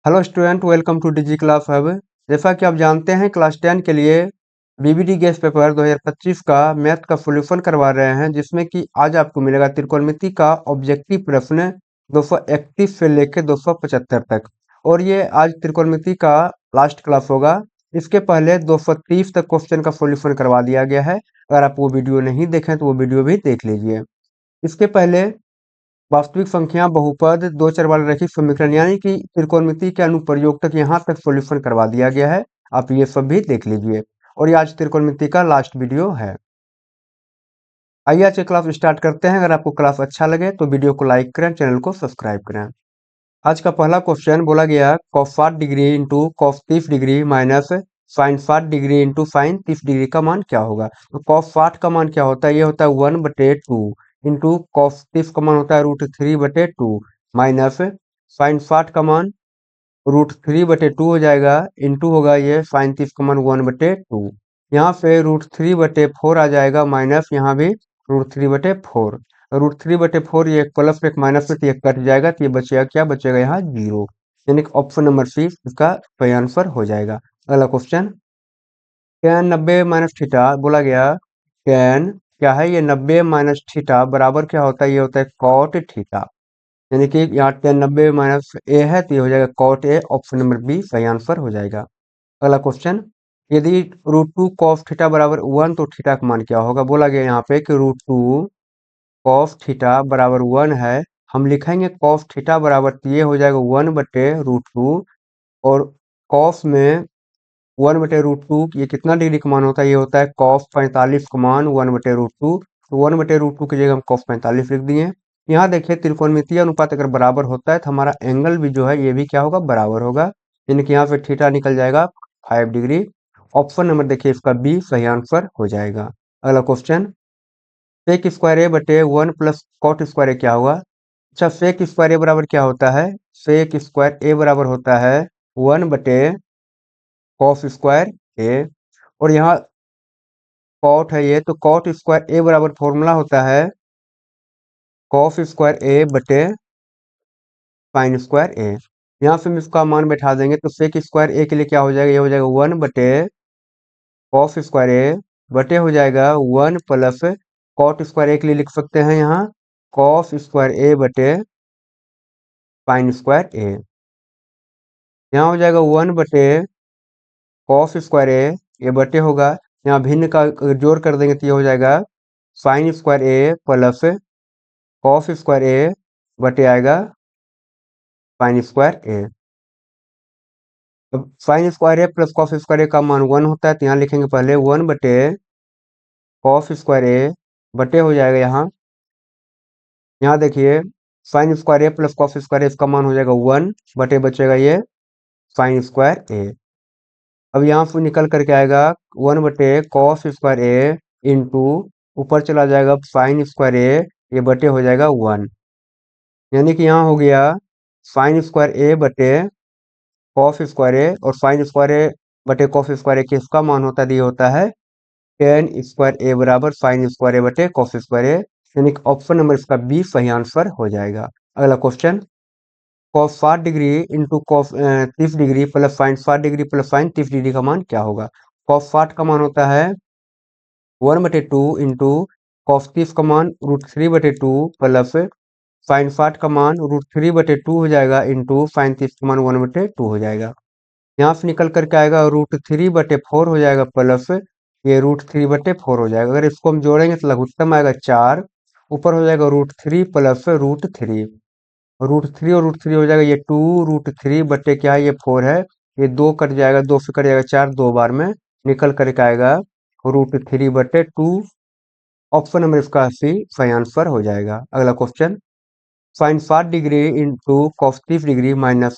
Hello student, welcome to digi class hub. जैसा कि आप जानते हैं, क्लास 10 के लिए बीबीडी गेस पेपर 2025 का मैथ का सॉल्यूशन करवा रहे हैं, जिसमें कि आज आपको मिलेगा त्रिकोणमिति का ऑब्जेक्टिव प्रश्न 231 से लेकर 275 तक। और ये आज त्रिकोणमिति का लास्ट क्लास होगा। इसके पहले 230 तक क्वेश्चन का सॉल्यूशन करवा दिया गया है। अगर आप वो वीडियो नहीं देखें तो वो वीडियो भी देख लीजिए। इसके पहले वास्तविक संख्या, बहुपद, दो चर वाले रैखिक समीकरण यानी कि त्रिकोणमिति के अनुप्रयोग तक यहाँ तक सॉल्यूशन करवा दिया गया है। आप ये सब भी देख लीजिए। और ये आज त्रिकोणमिति का लास्ट वीडियो है। आइए आज के क्लास स्टार्ट करते हैं। अगर आपको क्लास अच्छा लगे तो वीडियो को लाइक करें, चैनल को सब्सक्राइब करें। आज का पहला क्वेश्चन बोला गया cos 60 degree into cos 30 degree minus sin 60 degree into sin 30 degree का मान क्या होगा। तो cos 60 का मान क्या होता है, ये होता है 1/2 इंटू cos 30 का मान होता है √3/2 माइनस sin 60 का मान √3/2 हो जाएगा, इंटू होगा ये sin 30 का मान 1/2। यहाँ पे √3/4 आ जाएगा, माइनस यहाँ भी √3/4। √3/4 ये एक प्लस एक माइनस में, तो ये कट जाएगा, तो ये बचेगा क्या, बचेगा यहाँ 0। यानी कि ऑप्शन नंबर सी इसका सही आंसर हो जाएगा। अगला क्वेश्चन, tan 90 माइनस थीटा बोला गया। tan क्या है, ये 90 माइनस थीटा बराबर क्या होता है, ये होता है cot थीटा। यानी कि यहाँ tan 90 माइनस ए है, तो ये हो जाएगा cot ए। ऑप्शन नंबर बी सही आंसर हो जाएगा। अगला क्वेश्चन, यदि √2 cos थीटा बराबर 1 तो थीटा का मान क्या होगा। बोला गया यहाँ पे कि √2 cos थीटा बराबर 1 है। हम लिखेंगे cos थीटा बराबर, तो ये हो जाएगा 1/√2। और cos में 1/√2 ये कितना डिग्री का मान होता है, ये होता है cos 45 का मान 1/√2। तो 1/√2 की जगह हम cos 45 लिख दिए। यहाँ देखिए त्रिकोणमितीय अनुपात अगर बराबर होता है तो हमारा एंगल भी जो है ये भी क्या होगा, बराबर होगा। यानी कि यहाँ पे थीटा निकल जाएगा 5 डिग्री। ऑप्शन नंबर देखिए इसका बी सही आंसर हो जाएगा। अगला क्वेश्चन, सेक स्क्वायर ए बटे 1 प्लस कॉट स्क्वायर ए क्या होगा। अच्छा, सेक स्क्वायर ए बराबर क्या होता है, सेक स्क्वायर ए बराबर होता है 1/कॉस स्क्वायर ए। और यहाँ कॉट है ये, तो कॉट स्क्वायर ए बराबर फॉर्मूला होता है कॉस स्क्वायर ए बटे साइन स्क्वायर ए। यहाँ से हम इसका मान बैठा देंगे, तो सेक स्क्वायर ए के लिए क्या हो जाएगा, ये हो जाएगा 1/कॉस स्क्वायर ए बटे हो जाएगा 1 प्लस कॉट स्क्वायर ए के लिए लिख सकते हैं यहाँ कॉस स्क्वायर ए बटे साइन स्क्वायर ए। यहाँ हो जाएगा 1/कॉस स्क्वायर ए, ये बटे होगा, यहाँ भिन्न का अगर जोड़ कर देंगे तो ये हो जाएगा साइन स्क्वायर ए प्लस कॉस स्क्वायर ए बटे आएगा साइन स्क्वायर ए। अब साइन स्क्वायर ए प्लस कॉस स्क्वायर ए का मान 1 होता है, तो यहाँ लिखेंगे पहले 1/कॉस स्क्वायर ए बटे हो जाएगा यहाँ देखिए साइन स्क्वायर ए प्लस कॉस स्क्वायर ए, इसका मान हो जाएगा 1 बटे बचेगा ये साइन स्क्वायर ए। अब यहाँ से निकल करके आएगा 1/कॉस स्क्वायर ए इंटू ऊपर चला जाएगा साइन स्क्वायर ए, ये बटे हो जाएगा 1। यानी कि यहाँ हो गया साइन स्क्वायर ए बटे कॉस स्क्वायर ए, और साइन स्क्वायर ए बटे कॉस स्क्वायर ए किसका मान होता है, ये होता है tan स्क्वायर ए बराबर साइन स्क्वायर ए बटे कॉस स्क्वायर ए। यानी कि ऑप्शन नंबर इसका बी सही आंसर हो जाएगा। अगला question, cos 60 degree into cos 30 degree plus sign 60 degree plus sign 30 degree का मान क्या होगा। cos 60 का मान होता है 1/2 इंटू cos 30 का मान √3/2 प्लस साइन 60 का मान √3/2 हो जाएगा, इंटू साइन 30 का मान 1/2 हो जाएगा। यहाँ से निकल करके आएगा √3/4 हो जाएगा, प्लस ये √3/4 हो जाएगा। अगर इसको हम जोड़ेंगे तो लघुत्तम आएगा 4, ऊपर हो जाएगा √3 प्लस √3। √3 और √3 हो जाएगा ये 2 √3 बटे क्या है, ये 4 है। ये 2 कट जाएगा, 2 से कट जाएगा 4, 2 बार में निकल करके आएगा √3/2। ऑप्शन नंबर इसका सी सही आंसर हो जाएगा। अगला question, sine 60 degree into cos 30 degree minus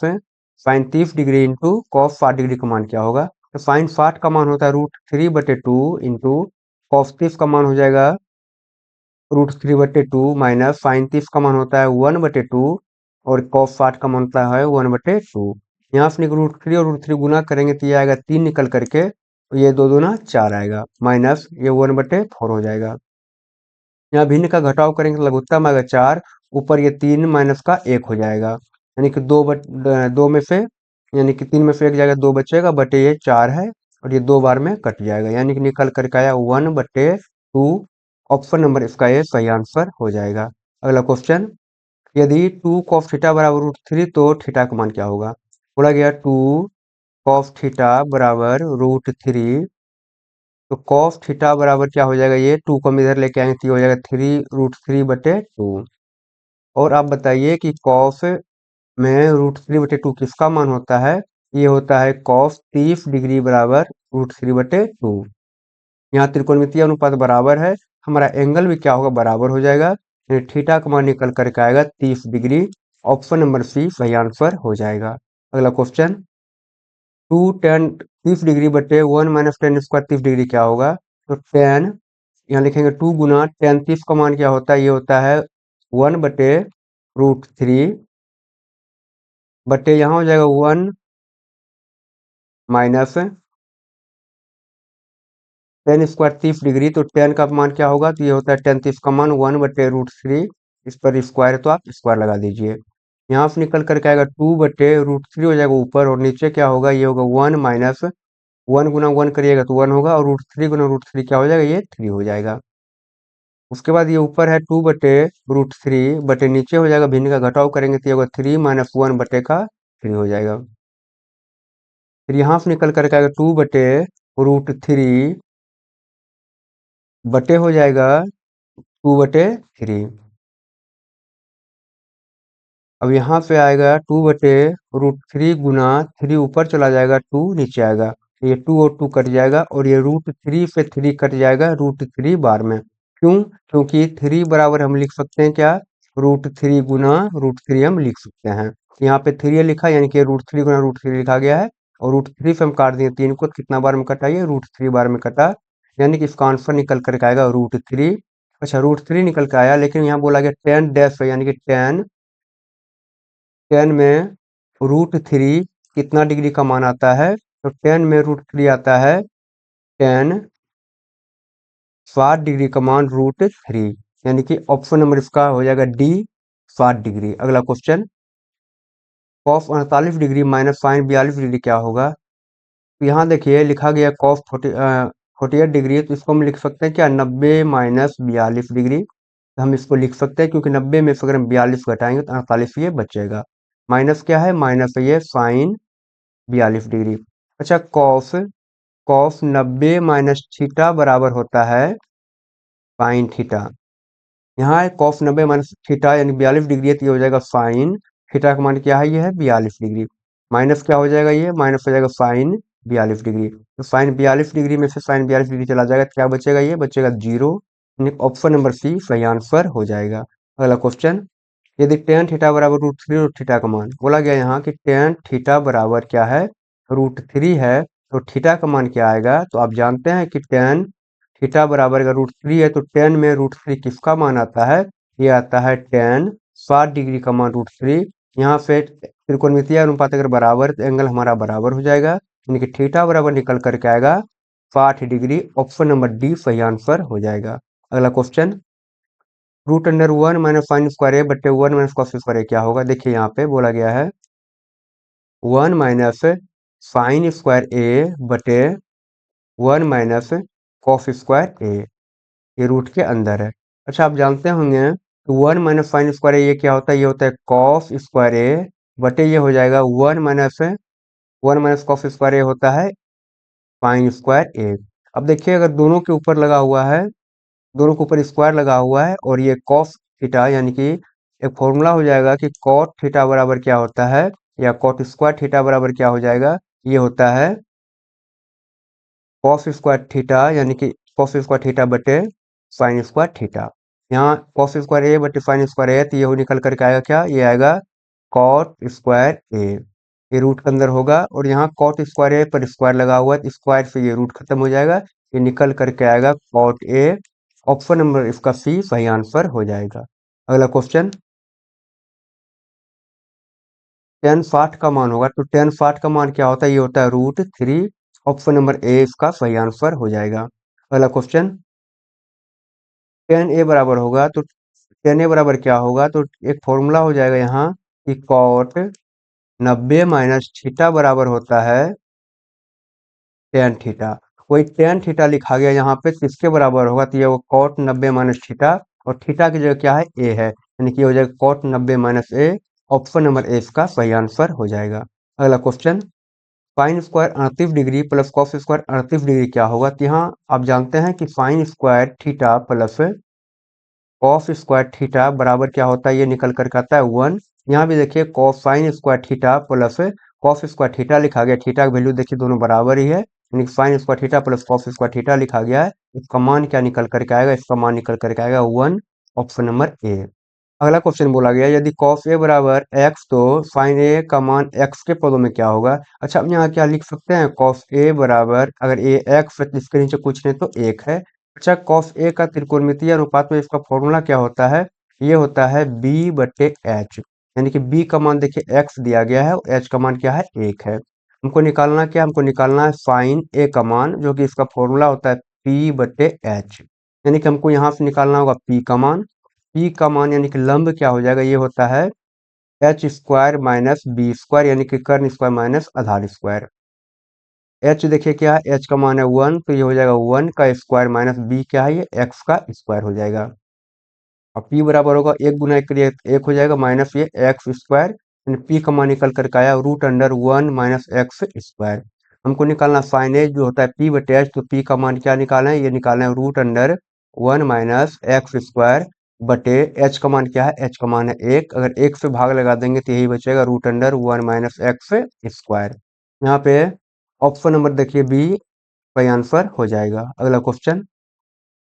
sine 30 degree into cos 60 degree का मान क्या होगा। तो साइन 60 का मान होता है √3/2 इंटू कॉस 30 का मान हो जाएगा √3/2 माइनस साइन 30 का मान होता है 1/2 और कॉस 60 का मान होता है 1/2। यहाँ से √3 और √3 गुना करेंगे तो ये आएगा 3 निकल करके, और ये 2 दूना 4 आएगा, माइनस ये 1/4 हो जाएगा। यहाँ भिन्न का घटाव करेंगे तो लघुत्तम आएगा 4, ऊपर ये 3 माइनस का 1 हो जाएगा। यानी कि 2 में से यानी कि 3 में से 1 जाएगा 2 बचेगा, बटे ये 4 है और ये 2 बार में कट जाएगा, यानी कि निकल करके आया 1/2। ऑप्शन नंबर इसका ये सही आंसर हो जाएगा। अगला क्वेश्चन, यदि 2 कॉस थीटा बराबर √3 तो थीटा का मान क्या होगा? बोला गया 2 कॉस थीटा बराबर √3, तो कॉस थीटा बराबर क्या हो जाएगा? ये 2 को हम इधर लेके आएंगे तो ये हो जाएगा 3√3/2। और आप बताइए कि कॉस में √3/2 किसका मान होता है? ये होता है कॉस 30 डिग्री बराबर √3/2। यहाँ त्रिकोणमितीय अनुपात बराबर है, हमारा एंगल भी क्या होगा? बराबर हो जाएगा, यानी थीटा का मान निकल करके आएगा 30 डिग्री। ऑप्शन नंबर सी सही आंसर हो जाएगा। अगला question, 2 tan 30 डिग्री/1 - tan square 30 degree क्या होगा? तो tan, यहाँ लिखेंगे 2 गुना tan 30 का मान क्या होता है? ये होता है 1/√3 बटे यहाँ हो जाएगा 1 माइनस tan स्क्वायर 30 डिग्री, तो tan का मान क्या होगा? तो ये होता है tan 30 का मान 1/√3, इस पर स्क्वायर है तो आप स्क्वायर लगा दीजिए। यहाँ से निकल करके आएगा 2/√3 हो जाएगा ऊपर, और नीचे क्या होगा? ये होगा 1 माइनस 1 गुना 1 करिएगा तो 1 होगा, और √3 गुना √3 क्या हो जाएगा? ये 3 हो जाएगा। उसके बाद ये ऊपर है 2/√3 बटे नीचे हो जाएगा, भिन्न का घटाव करेंगे तो ये होगा 3 माइनस 1 बटे का 3 हो जाएगा। फिर यहाँ से निकल करके आएगा 2/√3 बटे हो जाएगा 2/3। अब यहाँ पे आएगा 2/√3 गुना 3 ऊपर चला जाएगा, 2 नीचे आएगा, ये 2 और 2 कट जाएगा, और ये √3 से 3 कट जाएगा √3 बार में। क्यों? क्योंकि 3 बराबर हम लिख सकते हैं क्या? √3 गुना √3 हम लिख सकते हैं। यहाँ पे 3 लिखा, यानी कि √3 गुना √3 लिखा गया है, और √3 से हम काट दिए 3 को, कितना बार में कटा? ये √3 बार में कटा, यानी कि इसका आंसर निकल करके आएगा √3। अच्छा, √3 निकल के आया, लेकिन यहाँ बोला गया tan डैश है, यानी कि tan में √3 कितना डिग्री का मान आता है? तो tan में √3 आता है tan 60 डिग्री का मान √3, यानी कि ऑप्शन नंबर इसका हो जाएगा डी, 60 डिग्री। अगला question, cos 48 degree minus sine 42 degree क्या होगा? तो यहाँ देखिए लिखा गया कॉस 48 डिग्री, तो इसको हम लिख सकते हैं क्या? 90 माइनस 42 डिग्री। तो हम इसको लिख सकते हैं, क्योंकि 90 में से अगर हम 42 घटाएंगे तो 48 ये बचेगा। माइनस क्या है? माइनस है ये साइन 42 डिग्री। अच्छा, कॉस कॉस 90 माइनस थीटा बराबर होता है साइन थीटा। यहाँ है कॉस 90 माइनस थीटा, यानी 42 डिग्री है, तो ये हो जाएगा साइन थीटा का मान क्या है? ये है 42 डिग्री। माइनस क्या हो जाएगा? ये माइनस हो जाएगा साइन 42 डिग्री। तो साइन 42 डिग्री में से साइन 42 डिग्री चला जाएगा, तो क्या बचेगा? ये बचेगा 0। ऑप्शन नंबर सी सही आंसर हो जाएगा। अगला क्वेश्चन, यदि tan थीटा बराबर √3 और थीटा का मान, बोला गया यहाँ कि tan थीटा बराबर क्या है? √3 है, तो थीटा का मान क्या आएगा? तो आप जानते हैं कि tan थीटा बराबर अगर √3 है, तो tan में √3 किसका मान आता है? ये आता है tan 60 डिग्री का मान √3। यहाँ से त्रिकोणमितीय अनुपात अगर बराबर, तो एंगल हमारा बराबर हो जाएगा, यानी कि थीटा बराबर निकल करके आएगा 60 डिग्री। ऑप्शन नंबर डी सही आंसर हो जाएगा। अगला क्वेश्चन, √1 माइनस साइन स्क्वायर ए बटे 1 माइनस कॉस स्क्वायर ए क्या होगा? देखिए यहाँ पे बोला गया है 1 माइनस साइन स्क्वायर ए बटे 1 माइनस कॉस स्क्वायर ए, ये रूट के अंदर है। अच्छा, आप जानते होंगे तो 1 माइनस साइन स्क्वायर ए ये क्या होता है? ये होता है कॉस स्क्वायर ए बटे ये हो जाएगा 1 माइनस कॉस स्क्वायर ए होता है साइन स्क्वायर ए। अब देखिए, अगर दोनों के ऊपर लगा हुआ है, दोनों के ऊपर स्क्वायर लगा हुआ है, और ये कॉस थीटा, यानी कि एक फॉर्मूला हो जाएगा कि कॉट थीटा बराबर क्या होता है, या कॉट स्क्वायर थीटा बराबर क्या हो जाएगा? ये होता है कॉस स्क्वायर थीटा, यानी कि कॉस स्क्वायर थीटा बटे साइन स्क्वायर थीटा। यहाँ कॉस स्क्वायर ए बटे साइन स्क्वायर ए, तो ये निकल करके आएगा क्या? ये आएगा कॉट स्क्वायर ए, ये रूट के अंदर होगा, और यहाँ कॉट स्क्वायर ए पर स्क्वायर लगा हुआ है, तो स्क्वायर से ये रूट खत्म हो जाएगा, ये निकल करके आएगा कॉट ए। ऑप्शन नंबर इसका सी सही आंसर हो जाएगा। अगला क्वेश्चन, tan 60 का मान होगा, तो tan 60 का मान क्या होता है? ये होता है √3। ऑप्शन नंबर ए इसका सही आंसर हो जाएगा। अगला क्वेश्चन, tan ए बराबर होगा, तो tan ए बराबर क्या होगा? तो एक फॉर्मूला हो जाएगा यहाँ कि कॉट 90 माइनस थीटा बराबर होता है टेन थीटा। कोई टेन थीटा लिखा गया यहाँ पे, किसके बराबर होगा? तो ये वो कॉट 90 माइनस थीटा, और थीटा की जगह क्या है? ए है, यानी कि हो जाएगा cot 90 minus A. Option number A इसका सही आंसर हो जाएगा। अगला question, sine square 38 degree plus cos square 38 degree क्या होगा? तो यहाँ आप जानते हैं कि sine square theta plus cos square theta बराबर क्या होता है? ये निकल कर आता है 1। यहाँ भी देखिए cosine square theta plus cos square theta लिखा गया, थीटा की वैल्यू देखिए दोनों बराबर ही है, यानी sign square theta plus cos square theta लिखा गया है। इसका मान क्या निकल करके आएगा? इसका मान निकल करके आएगा 1, ऑप्शन नंबर ए। अगला क्वेश्चन बोला गया, यदि कॉस ए बराबर एक्स तो साइन ए का मान एक्स के पदों में क्या होगा? अच्छा, अब यहाँ क्या लिख सकते हैं? कॉस ए बराबर, अगर ए एक्स है तो इसके नीचे कुछ नहीं तो एक है। अच्छा, कॉस ए का त्रिकोणमितीय अनुपात में इसका फॉर्मूला क्या होता है? ये होता है बी बटे एच, यानी कि बी का मान देखिए एक्स दिया गया है और एच का मान क्या है? एक है। हमको निकालना क्या? हमको निकालना है साइन ए का मान, जो कि इसका फॉर्मूला होता है पी बटे एच, यानी कि हमको यहाँ से निकालना होगा पी का मान। पी का मान यानी कि लंब क्या हो जाएगा? ये होता है H square minus B square, यानी कि कर्ण स्क्वायर माइनस आधार स्क्वायर। एच देखिए क्या है? एच का मान है 1, तो ये हो जाएगा 1 का स्क्वायर माइनस बी क्या है? ये एक्स का स्क्वायर हो जाएगा। और पी बराबर होगा एक गुना एक के लिए एक हो जाएगा, माइनस ये एक्स स्क्वायर, पी का मान निकल करके आया root under 1 minus X square. हमको निकालना साइन ए जो होता है पी बटे एच, तो पी का मान क्या निकालना है? ये निकालना है root under 1 minus X square बटे एच का मान क्या है? एच का मान है एक, अगर एक से भाग लगा देंगे तो यही बचेगा root under 1 minus X square. यहाँ पे ऑप्शन नंबर देखिए बी सही आंसर हो जाएगा। अगला क्वेश्चन,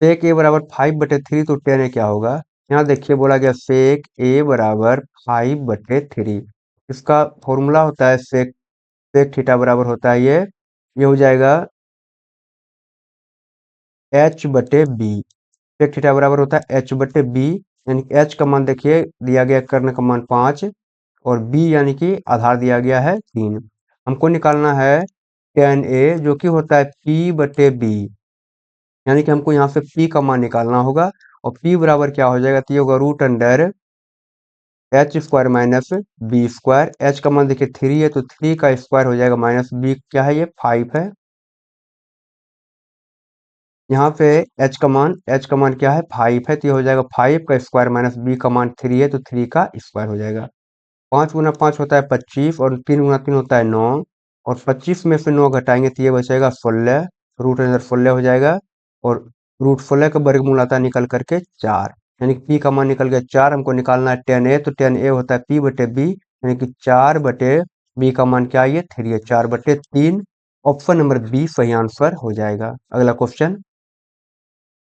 सेक ए बराबर 5/3 तो टेन ए क्या होगा? यहाँ देखिए बोला गया सेक ए बराबर 5/3, इसका फॉर्मूला होता है सेक सेक थीटा बराबर होता है ये हो जाएगा एच बटे बी। सेक थीटा बराबर होता है एच बटे बी, यानी कि एच का मान देखिए दिया गया कर्ण का मान 5, और बी यानी कि आधार दिया गया है 3। हमको निकालना है टेन ए जो कि होता है पी बटे बी, यानी कि हमको यहाँ से p का मान निकालना होगा, और p बराबर क्या हो जाएगा? तो ये होगा root under H square minus B square. H का मान देखिए 3 है, तो 3 का स्क्वायर हो जाएगा माइनस बी क्या है? ये 5 है। यहाँ पे एच का मान क्या है? 5 है, तो ये हो जाएगा 5 का स्क्वायर माइनस बी का मान 3 है, तो 3 का स्क्वायर हो जाएगा। 5 गुना 5 होता है 25, और 3 गुना 3 होता है 9, और 25 में से 9 घटाएंगे तो ये बचेगा 16, रूट अंदर 16 हो जाएगा, और रूट 16 का वर्गमूल आता है निकल करके 4, यानी कि पी का मान निकल गया 4। हमको निकालना है टेन ए, तो टेन ए होता है पी बटे बी, यानी कि 4 बटे बी का मान क्या है? ये 3 है, 4/3। ऑप्शन नंबर बी सही आंसर हो जाएगा। अगला क्वेश्चन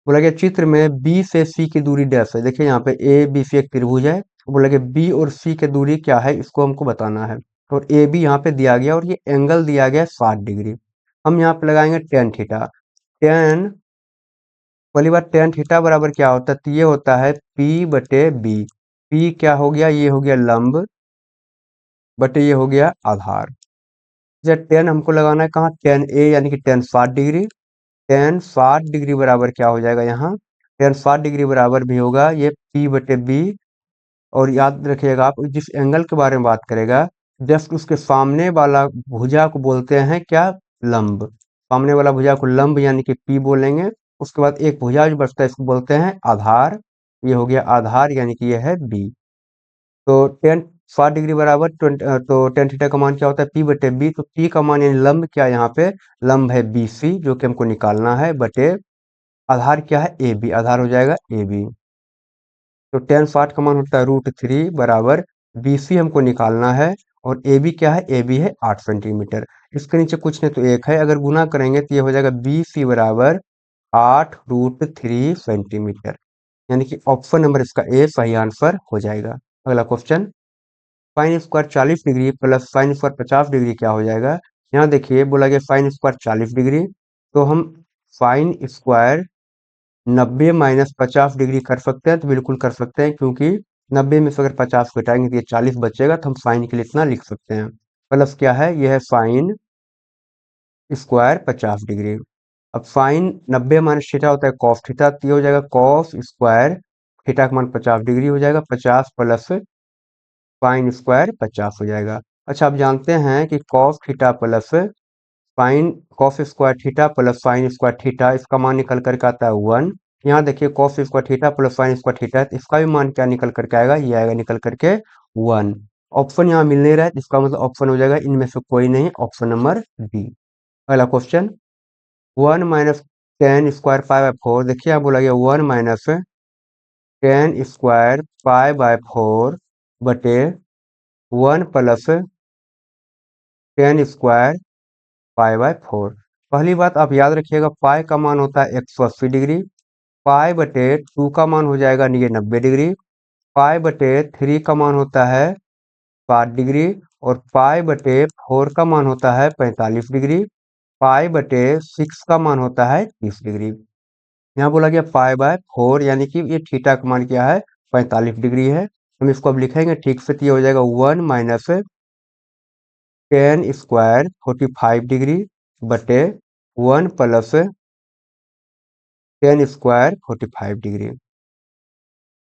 बोला गया चित्र में बी से सी की दूरी डैश है। देखिए यहाँ पे ए बी सी एक त्रिभुज है, तो बोला गया बी और सी की दूरी क्या है? इसको हमको बताना है। और ए बी यहाँ पे दिया गया, और ये एंगल दिया गया 60 डिग्री। हम यहाँ पे लगाएंगे टेन थीटा। टेन पहली बार टेन थीटा बराबर क्या होता है? तो ये होता है पी बटे बी। पी क्या हो गया? ये हो गया लंब, बटे ये हो गया आधार। जब टेन हमको लगाना है कहाँ? टेन ए, यानी कि टेन 60 डिग्री। टेन 60 डिग्री बराबर क्या हो जाएगा? यहाँ टेन 60 डिग्री बराबर भी होगा ये पी बटे बी। और याद रखिएगा आप जिस एंगल के बारे में बात करेगा, जस्ट उसके सामने वाला भुजा को बोलते हैं क्या? लंब। सामने वाला भुजा को लंब यानी कि पी बोलेंगे। उसके बाद एक भुजा जो बचता है इसको बोलते हैं आधार। ये हो गया आधार, यानी कि ये है बी। तो टेन 60 डिग्री बराबर तो टेन थीटा का मान क्या होता है? पी बटे बी। तो पी का मान यानी लंब क्या यहाँ पे? लंब है बी सी, जो कि हमको निकालना है, बटे आधार क्या है? ए बी, आधार हो जाएगा ए बी। तो टेन 60 का मान होता है √3 बराबर बी सी हमको निकालना है, और ए बी क्या है? ए बी है 8 सेंटीमीटर। इसके नीचे कुछ नहीं तो एक है, अगर गुना करेंगे तो ये हो जाएगा बी सी बराबर 8√3 सेंटीमीटर, यानी कि ऑप्शन नंबर इसका ए सही आंसर हो जाएगा। अगला question, sine square 40 degree plus sine square 50 degree क्या हो जाएगा? यहाँ देखिए बोला गया साइन स्क्वायर 40 डिग्री, तो हम साइन स्क्वायर 90 माइनस 50 डिग्री कर सकते हैं, तो बिल्कुल कर सकते हैं, क्योंकि 90 में से अगर 50 घटाएंगे तो ये 40 बचेगा, तो हम साइन के लिए इतना लिख सकते हैं। प्लस क्या है? यह है साइन स्क्वायर 50 डिग्री। अब साइन 90 माइनस थीटा होता है कॉस थीटा, तो ये हो जाएगा कॉस स्क्वायर थीटा का मान 50 डिग्री हो जाएगा, 50 प्लस साइन स्क्वायर 50 हो जाएगा। अच्छा, आप जानते हैं कि cos theta plus sine cos square theta plus sine square theta, इसका मान निकल करके आता है 1। यहाँ देखिए cos square theta plus sine square theta, तो इसका भी मान क्या निकल करके आएगा, ये आएगा निकल करके 1। ऑप्शन यहाँ मिल नहीं रहा है, इसका मतलब ऑप्शन हो जाएगा इनमें से कोई नहीं, ऑप्शन नंबर डी। अगला question, 1 minus tan square pi by 4। देखिए यहाँ बोला गया 1 minus tan square pi by 4 बटे 1 plus ten square pi by 4। पहली बात आप याद रखिएगा, पाई का मान होता है 180 डिग्री, पाई बटे 2 का मान हो जाएगा 90 डिग्री, पाई बटे 3 का मान होता है 5 डिग्री, और पाई बटे 4 का मान होता है 45 डिग्री, पाई बटे 6 का मान होता है 30 डिग्री। यहाँ बोला गया पाई बाय 4, यानी कि ये थीटा का मान क्या है, 45 डिग्री है। हम इसको अब लिखेंगे ठीक से, तो ये हो जाएगा 1 माइनस टेन स्क्वायर 45 डिग्री बटे 1 प्लस टेन स्क्वायर 45 डिग्री।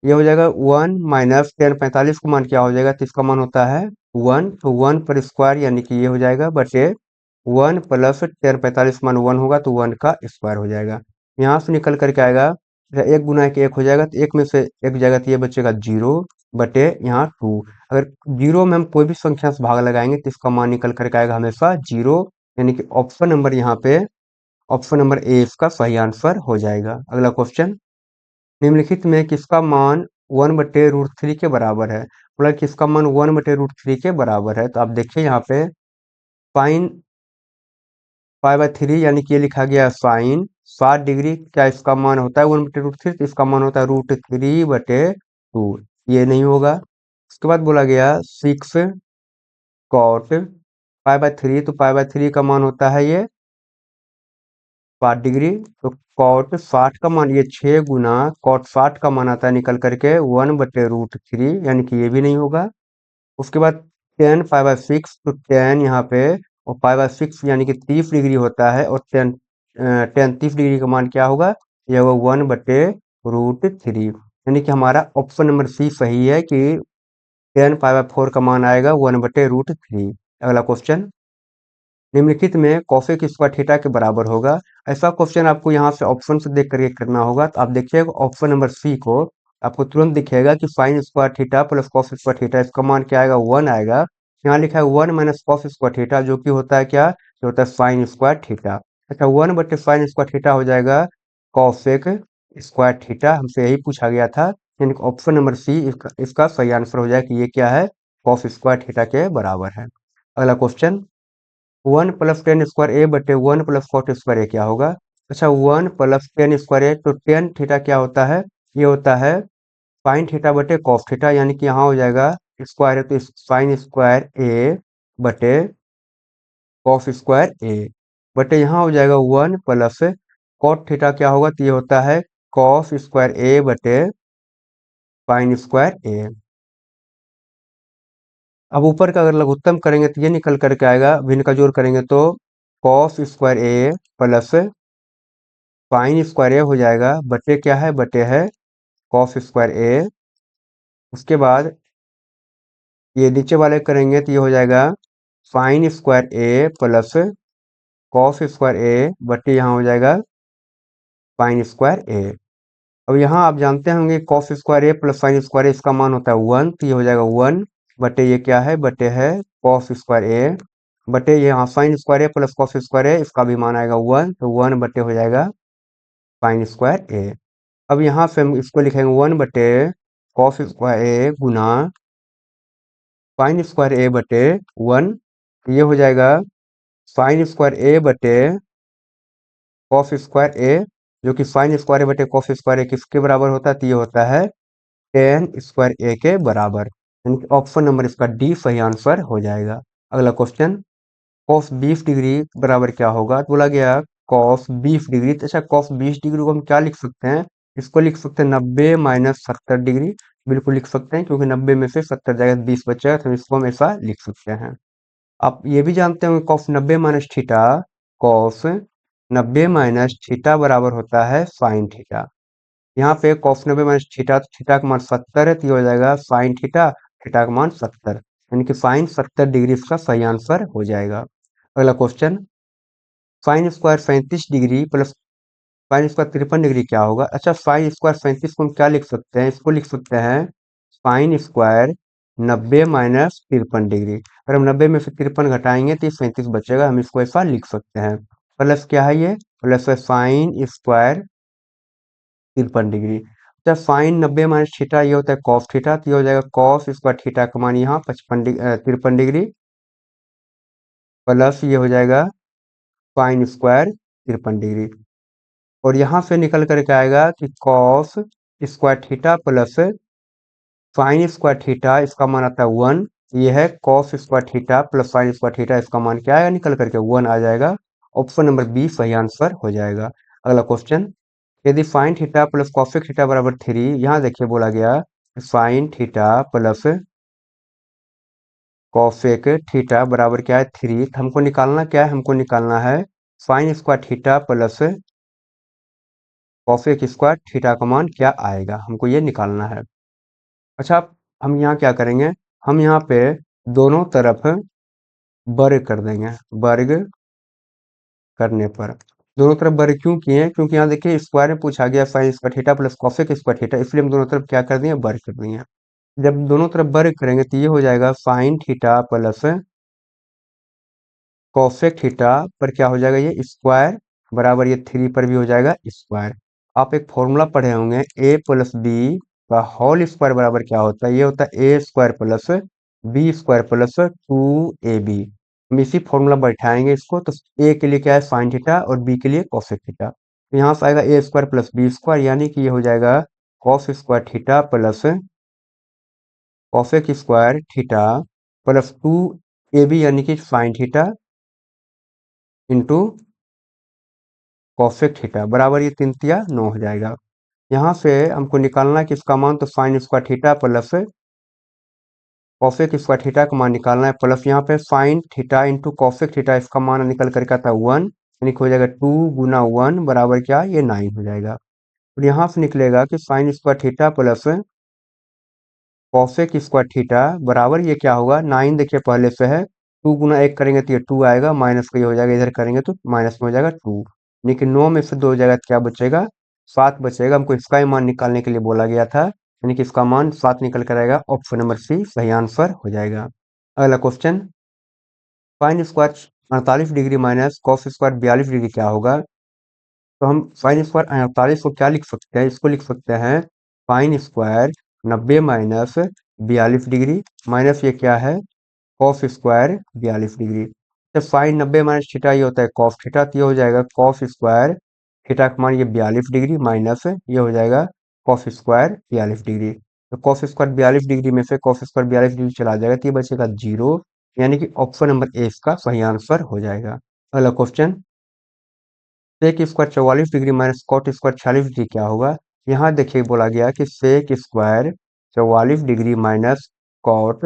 ये हो जाएगा 1 माइनस टेन, 45 का मान क्या हो जाएगा, तो इसका मान होता है 1, तो 1 पर स्क्वायर यानी कि ये हो जाएगा बटे 1 प्लस टेन, 45 मान 1 होगा तो 1 का स्क्वायर हो जाएगा। यहाँ से निकल करके आएगा, एक गुना एक एक हो जाएगा, तो एक में से एक जाएगा तो ये बचेगा 0 बटे यहाँ 2। अगर 0 में हम कोई भी संख्या से भाग लगाएंगे तो इसका मान निकल करके आएगा हमेशा 0, यानी कि ऑप्शन नंबर यहाँ पे, ऑप्शन नंबर ए इसका सही आंसर हो जाएगा। अगला क्वेश्चन, निम्नलिखित में किसका मान 1/√3 के बराबर है। बोला किसका मान 1/√3 के बराबर है, तो आप देखिए यहाँ पे साइन पाई बाय 3, यानी कि ये लिखा गया साइन 60 डिग्री, क्या इसका मान होता है 1/√3, तो इसका मान होता है √3/2, ये नहीं होगा। उसके बाद बोला गया 6 कॉट पाई बाय 3, तो पाई बाय 3 का मान होता है ये 60 डिग्री, तो कॉट 60 का मान, ये 6 गुना कॉट 60 का मान आता है निकल करके 1/√3, यानी कि ये भी नहीं होगा। उसके बाद टेन पाई बाय 6, तो टेन यहाँ पे और पाई बाय 6 यानी कि 30 डिग्री होता है, और टेन टेन 30 डिग्री का मान क्या होगा, ये होगा 1/√3, यानी कि हमारा ऑप्शन नंबर सी सही है कि टेन पाई बाय 4 का मान आएगा 1/√3। अगला क्वेश्चन, निम्नलिखित में कॉसेक स्क्वायर थीटा के बराबर होगा। ऐसा क्वेश्चन आपको यहाँ से ऑप्शन से देख करके करना होगा, तो आप देखिएगा ऑप्शन नंबर सी को, आपको तुरंत दिखेगा कि sine square theta plus cos square theta, इसका मान क्या आएगा, 1 आएगा। यहाँ लिखा है 1 माइनस कॉस स्क्वायर थीटा, जो कि होता है क्या, जो होता है साइन स्क्वायर थीटा। अच्छा, 1/साइन स्क्वायर थीटा हो जाएगा कॉसेक स्क्वायर थीटा, हमसे यही पूछा गया था, यानी कि ऑप्शन नंबर सी इसका सही आंसर हो जाएगा कि ये क्या है, कॉस स्क्वायर थीटा के बराबर है। अगला क्वेश्चन, 1 प्लस टेन स्क्वायर ए बटे 1 प्लस कॉट स्क्वायर ए क्या होगा। अच्छा, 1 प्लस टेन स्क्वायर ए, तो टेन थीटा क्या होता है, ये होता है साइन थीटा बटे कॉस थीटा, यानी कि यहाँ हो जाएगा स्क्वायर है तो साइन स्क्वायर ए बटे कॉस स्क्वायर ए बटे यहाँ हो जाएगा 1 प्लस कॉट थीटा क्या होगा, तो ये होता है कॉस स्क्वायर ए बटे साइन स्क्वायर ए। अब ऊपर का अगर लघुत्तम करेंगे तो ये निकल करके आएगा, भिन्न का जोड़ करेंगे तो कॉस स्क्वायर ए प्लस साइन स्क्वायर ए हो जाएगा बटे क्या है, बटे है कॉस स्क्वायर ए। उसके बाद ये नीचे वाले करेंगे तो ये हो जाएगा साइन स्क्वायर ए प्लस कॉस स्क्वायर ए बटे यहाँ हो जाएगा साइन स्क्वायर ए। अब यहाँ आप जानते होंगे कॉस स्क्वायर ए प्लस साइन स्क्वायर ए, इसका मान होता है 1, तो ये हो जाएगा 1 बटे ये क्या है, बटे है कॉस स्क्वायर ए बटे ये यहाँ साइन स्क्वायर ए प्लस कॉस स्क्वायर ए, इसका भी मान आएगा 1, तो 1 बटे हो जाएगा साइन स्क्वायर ए। अब यहाँ से हम इसको लिखेंगे 1 बटे कॉस स्क्वायर ए गुना साइन स्क्वायर ए बटे 1, ये हो जाएगा साइन स्क्वायर ए बटे कॉस स्क्वायर ए, जो कि साइन स्क्वायर ए बटे कॉस स्क्वायर ए किसके बराबर होता है, तो ये होता है टेन स्क्वायर ए के बराबर, यानी कि ऑप्शन नंबर इसका डी सही आंसर हो जाएगा। अगला क्वेश्चन, कॉस 20 डिग्री बराबर क्या होगा, तो बोला गया कॉस 20 डिग्री, तो अच्छा कॉस 20 डिग्री को हम क्या लिख सकते हैं, इसको लिख सकते हैं 90 माइनस 70 डिग्री, बिल्कुल लिख सकते हैं क्योंकि 90 में से 70 जाएगा 20 बचेगा, तो इसको हम ऐसा लिख सकते हैं। आप ये भी जानते होंगे cos 90 minus theta, cos 90 minus theta बराबर होता है साइन थीटा। यहाँ पे कॉस 90 माइनस थीटा, तो थीटा का मान 70 है, तो ये हो जाएगा साइन थीटा, थीटा का मान 70। यानी कि साइन 70 डिग्री इसका सही आंसर हो जाएगा। अगला question, sine square 35 degree plus sine square 53 degree क्या होगा? अच्छा, साइन स्क्वायर 37 को हम क्या लिख सकते हैं? इसको लिख सकते हैं साइन स्क्वायर 90 माइनस 53 डिग्री। अगर हम 90 में से 53 घटाएंगे तो ये 37 बचेगा, हम इसको ऐसा लिख सकते हैं। प्लस क्या है ये? प्लस है साइन स्क्वायर 53 डिग्री। अच्छा, साइन 90 माइनस थीटा ये होता है कॉस थीटा, तो ये हो जाएगा कॉस स्क्वायर थीटा का मान यहाँ 53 डिग्री, प्लस ये हो जाएगा साइन स्क्वायर 53 डिग्री। और यहाँ से निकल करके आएगा कि cos square theta plus sine square theta, इसका मान आता है 1। ये है cos square theta plus sine square theta, इसका मान क्या आएगा? निकल करके 1 आ जाएगा। ऑप्शन नंबर बी सही आंसर हो जाएगा। अगला क्वेश्चन, यदि sine theta plus cosec theta बराबर 3, यहाँ देखिए बोला गया sine theta plus cosec theta बराबर क्या है? 3। तो हमको निकालना क्या है? हमको निकालना है sign square theta plus cosec square theta का मान क्या आएगा, हमको ये निकालना है। अच्छा, हम यहाँ क्या करेंगे? हम यहाँ पे दोनों तरफ वर्ग कर देंगे। वर्ग करने पर दोनों तरफ वर्ग क्यों किए हैं? क्योंकि यहाँ देखिए स्क्वायर में पूछा गया sign square theta plus cosec square theta, इसलिए हम दोनों तरफ क्या कर दिए? वर्ग कर दिए। जब दोनों तरफ वर्ग करेंगे तो ये हो जाएगा sine theta plus cosec theta पर क्या हो जाएगा? ये स्क्वायर बराबर ये 3 पर भी हो जाएगा स्क्वायर। आप एक फॉर्मूला पढ़े होंगे, ए प्लस बी का होल स्क्वायर बराबर क्या होता है? ये होता है A square plus B square plus 2ab। हम इसी फॉर्मूला बैठाएंगे इसको, तो ए के लिए क्या है? साइन थीटा और बी के लिए कॉसेक थीटा। तो यहाँ से आएगा ए स्क्वायर प्लस बी स्क्वायर, यानी कि ये हो जाएगा cos square theta plus cosec square theta plus 2ab, यानी कि sine theta into cosec theta बराबर ये 3 तिया 9 हो जाएगा। यहाँ से हमको निकालना है कि इसका मान, तो sign square theta plus cosec square theta का मान निकालना है, प्लस यहाँ पे sine theta into cosec theta, इसका मान निकल करके आता है 1, यानी कि हो जाएगा 2 गुना 1 बराबर क्या? ये 9 हो जाएगा। और यहाँ से निकलेगा कि sine square theta plus cosec square theta बराबर ये क्या होगा? 9 देखिए पहले से है, 2 गुना 1 करेंगे तो ये 2 आएगा, माइनस का ये हो जाएगा, इधर करेंगे तो माइनस में हो जाएगा 2, यानी कि 9 में से 2 हो जाएगा तो क्या बचेगा? 7 बचेगा। हमको इसका ही मान निकालने के लिए बोला गया था, यानी कि इसका मान 7 निकल कर आएगा। ऑप्शन नंबर सी सही आंसर हो जाएगा। अगला question, sine square 48 degree minus cos square 42 degree क्या होगा? तो हम साइन स्क्वायर 48 को क्या लिख सकते हैं? इसको लिख सकते हैं sine square 90 minus 42 degree, minus ये क्या है? Cos square 42 degree. तो साइन 90 माइनस थीटा ये होता है कॉस थीटा, तो ये हो जाएगा कॉस स्क्वायर थीटा का मान ये 42 डिग्री माइनस ये हो जाएगा कॉस स्क्वायर 42 डिग्री। तो कॉस स्क्वायर 42 डिग्री में से कॉस स्क्वायर 42 डिग्री चला जाएगा तो ये बचेगा 0, यानी कि ऑप्शन नंबर ए इसका सही आंसर हो जाएगा। अगला question, sec square 44 degree minus cot square 46 degree क्या होगा? यहाँ देखिए बोला गया कि sec square 44 degree minus cot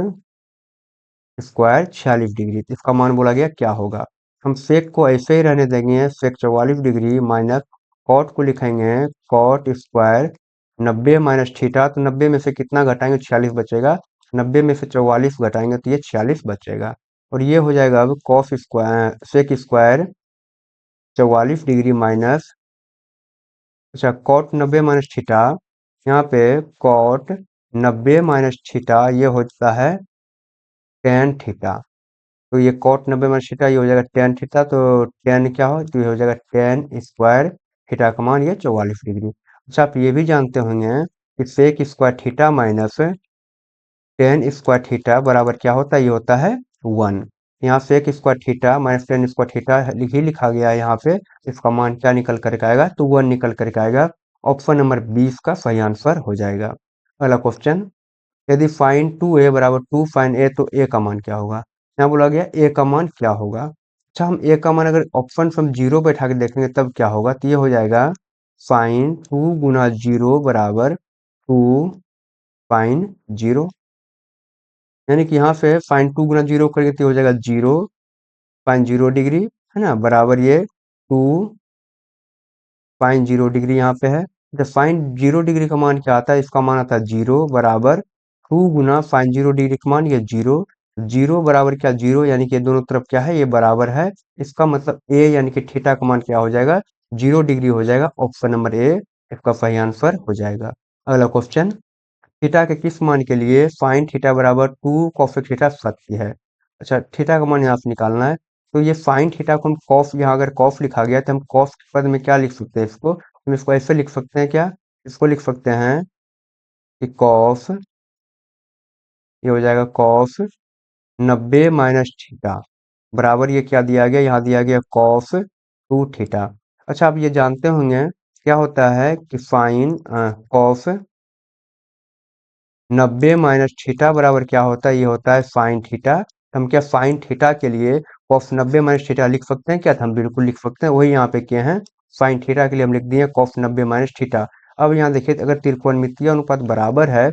square 46 degree, तो इसका मान बोला गया क्या होगा? हम सेक को ऐसे ही रहने देंगे, सेक 44 डिग्री माइनस कॉट को लिखेंगे कॉट स्क्वायर 90 माइनस थीटा, तो 90 में से कितना घटाएंगे? 46 बचेगा। 90 में से 44 घटाएंगे तो ये 46 बचेगा। और ये हो जाएगा अब cos square sec square 44 degree minus, अच्छा कॉट 90 माइनस थीटा, यहाँ पे कॉट 90 माइनस थीटा ये होता है टेन थीटा। तो ये कॉट 90 माइनस थीटा ये हो जाएगा टेन थीटा, तो टेन क्या हो? तो ये हो जाएगा टेन स्क्वायर थीटा का मान ये 44 डिग्री। अच्छा, आप ये भी जानते होंगे कि sec square theta minus tan square theta बराबर क्या होता है? ये होता है 1। यहाँ sec square theta minus tan square theta ही लिखा गया है यहाँ पे, इसका मान क्या निकल करके आएगा? तो 1 निकल करके आएगा। ऑप्शन नंबर 20 का सही आंसर हो जाएगा। अगला क्वेश्चन, यदि फाइन 2a बराबर 2 फाइन a, तो a का मान क्या होगा? यहाँ बोला गया a का मान क्या होगा? अच्छा, हम a का मान अगर ऑप्शन हम 0 बैठा के देखेंगे तब क्या होगा? तो ये हो जाएगा साइन 2 गुना 0 बराबर 2 फाइन 0, यानी कि यहाँ से साइन 2 गुना 0 करेंगे तो हो जाएगा 0 साइन 0 डिग्री, है ना, बराबर ये 2 साइन 0 डिग्री यहाँ पे है। तो साइन 0 डिग्री का मान क्या आता है? इसका मान आता है 0 बराबर 2 गुना साइन 0 डिग्री का मान ये 0, जीरो बराबर क्या, जीरो यानी कि दोनों तरफ क्या है, ये बराबर है। इसका मतलब ए यानी कि थीटा का मान क्या हो जाएगा, 0 डिग्री हो जाएगा। ऑप्शन नंबर ए इसका सही आंसर हो जाएगा। अगला क्वेश्चन, थीटा के किस मान के लिए साइन थीटा बराबर 2 cos थीटा सत्य है। अच्छा, थीटा का मान यहाँ से निकालना है। तो ये साइन थीटा को हम कॉस, यहाँ अगर कॉस लिखा गया तो हम कॉस के पद में क्या लिख सकते हैं, इसको हम इसको ऐसे लिख सकते हैं क्या, इसको लिख सकते हैं कि कॉस, ये हो जाएगा कॉस 90 - थीटा बराबर, ये क्या दिया गया, यहाँ दिया गया cos 2 थीटा। अच्छा, आप ये जानते होंगे क्या होता है कि साइन कॉस 90 - थीटा बराबर क्या होता है, ये होता है साइन थीटा। हम क्या साइन थीटा के लिए कॉस 90 - थीटा लिख सकते हैं क्या, तो हम बिल्कुल लिख सकते हैं, वही यहाँ पे किए हैं। साइन थीटा के लिए हम लिख दिए कॉस 90 - थीटा। अब यहाँ देखिए, अगर त्रिकोणमितीय अनुपात बराबर है,